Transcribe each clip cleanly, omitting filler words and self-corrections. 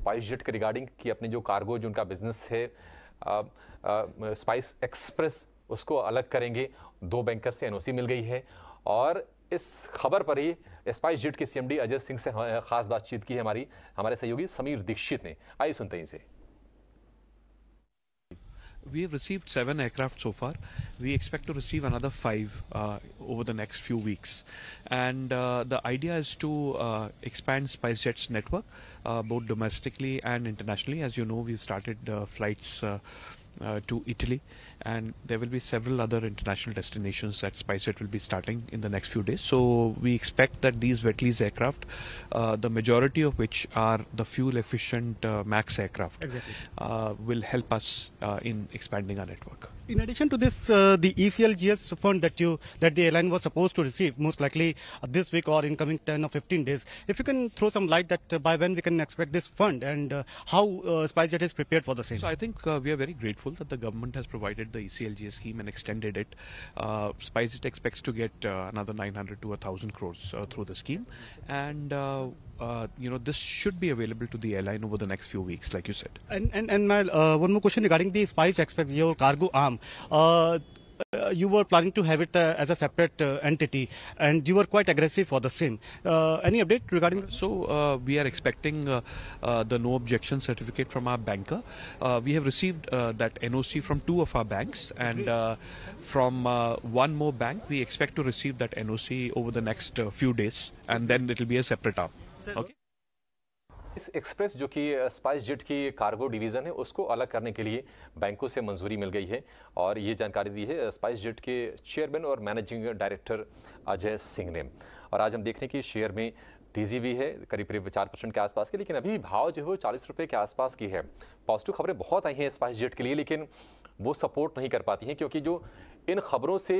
Spice jet के regarding कि अपने जो कार्गो जो उनका बिजनेस है स्पाइस एक्सप्रेस उसको अलग करेंगे। 2 बैंकर से एनओसी मिल गई है और इस खबर पर ही स्पाइस जेट के सीएमडी अजय सिंह से खास बातचीत की है हमारे सहयोगी समीर दीक्षित ने। आइए सुनते हैं इसे। We have received 7 aircraft so far. We expect to receive another 5 over the next few weeks. And the idea is to expand SpiceJet's network, both domestically and internationally. As you know, we've started flights to Italy, and there will be several other international destinations that SpiceJet will be starting in the next few days. So we expect that these wet lease aircraft, the majority of which are the fuel-efficient MAX aircraft, will help us in expanding our network. In addition to this, the ECLGS fund that the airline was supposed to receive, most likely this week or in coming 10 or 15 days, if you can throw some light that by when we can expect this fund and how SpiceJet is prepared for the same. So I think we are very grateful that the government has provided the ECLGS scheme and extended it. SpiceJet expects to get another 900 to 1,000 crores through the scheme, and this should be available to the airline over the next few weeks, like you said. And my one more question regarding the Spice Express, your cargo arm. You were planning to have it as a separate entity, and you were quite aggressive for the same. Any update regarding that? So we are expecting the no objection certificate from our banker. We have received that NOC from 2 of our banks, and from one more bank we expect to receive that NOC over the next few days, and then it will be a separate arm. Okay. इस express जो कि spice jet की cargo division है उसको अलग करने के लिए बैंकों से मंजूरी मिल गई है और ये जानकारी दी है स्पाइस जेट के चेयरमैन और मैनेजिंग डायरेक्टर अजय सिंह ने। और आज हम देख रहे हैं कि शेयर में तेज़ी भी है करीब 4% के आसपास की, लेकिन अभी भाव जो है 40 रुपये के आसपास की है। पॉजिटिव खबरें बहुत आई हैं स्पाइस जेट के लिए, लेकिन वो सपोर्ट नहीं कर पाती हैं क्योंकि जो इन खबरों से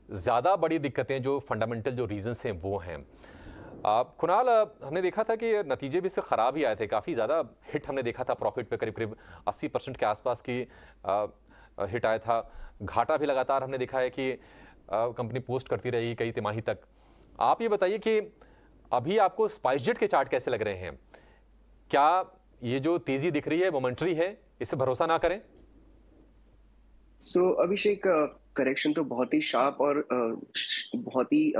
ज़्यादा बड़ी दिक्कतें जो फंडामेंटल जो रीजंस हैं वो हैं। कुणाल, हमने देखा था कि नतीजे भी इससे ख़राब ही आए थे, काफ़ी ज़्यादा हिट हमने देखा था, प्रॉफिट पे करीब 80% के आसपास की हिट आया था। घाटा भी लगातार हमने देखा है कि कंपनी पोस्ट करती रही कई तिमाही तक। आप ये बताइए कि अभी आपको स्पाइसजेट के चार्ट कैसे लग रहे हैं? क्या ये जो तेज़ी दिख रही है मोमेंटरी है, इससे भरोसा ना करें? अभिषेक, करेक्शन तो बहुत ही शार्प और बहुत ही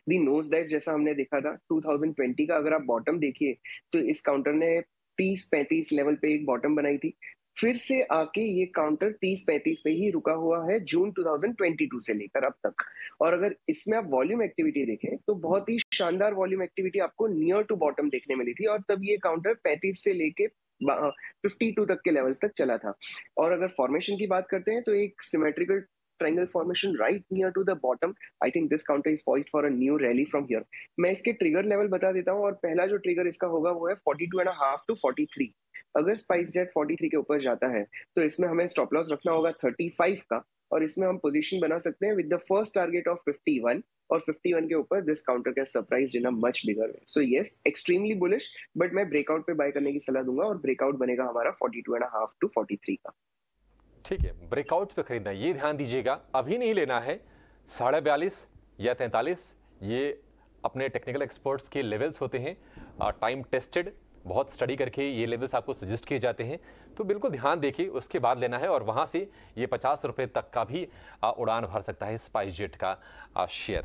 दी नोज डाइव जैसा हमने देखा था 2020 का। अगर आप बॉटम देखिए तो इस काउंटर ने 30-35 लेवल पे एक बॉटम बनाई थी, फिर से आके ये काउंटर 30-35 पे ही रुका हुआ है जून 2022 से लेकर अब तक। और अगर इसमें आप वॉल्यूम एक्टिविटी देखें तो बहुत ही शानदार वॉल्यूम एक्टिविटी आपको नियर टू बॉटम देखने मिली थी, और तब ये काउंटर 35 से लेके 52 तक के लेवल्स तक चला था। और अगर फॉर्मेशन की बात करते हैं तो एक symmetrical triangle formation right near to the bottom. I think this counter is poised for a new rally from here. मैं इसके ट्रिगर लेवल बता देता हूं, और पहला जो ट्रिगर इसका होगा वो है 42.5 टू 43। अगर स्पाइसजेट 43 के ऊपर जाता है तो इसमें हमें स्टॉप लॉस रखना होगा 35 का, और इसमें हम पोजीशन बना सकते हैं with the first target of 51, और 51 के ऊपर this counter can surprise in a much bigger way. So yes, extremely bullish, but मैं ब्रेकआउट पे बाय करने की सलाह दूंगा, और ब्रेकआउट बनेगा हमारा 42.5 टू 43 का। ठीक है, ब्रेकआउट पे खरीदना, ये ध्यान दीजिएगा, अभी नहीं लेना है। 42.5 या 43 ये अपने टेक्निकल एक्सपर्ट्स के लेवल्स होते हैं, टाइम टेस्टेड, बहुत स्टडी करके ये लेवल्स आपको सजेस्ट किए जाते हैं, तो बिल्कुल ध्यान देखिए, उसके बाद लेना है। और वहाँ से ये 50 रुपये तक का भी उड़ान भर सकता है स्पाइसजेट का शेयर।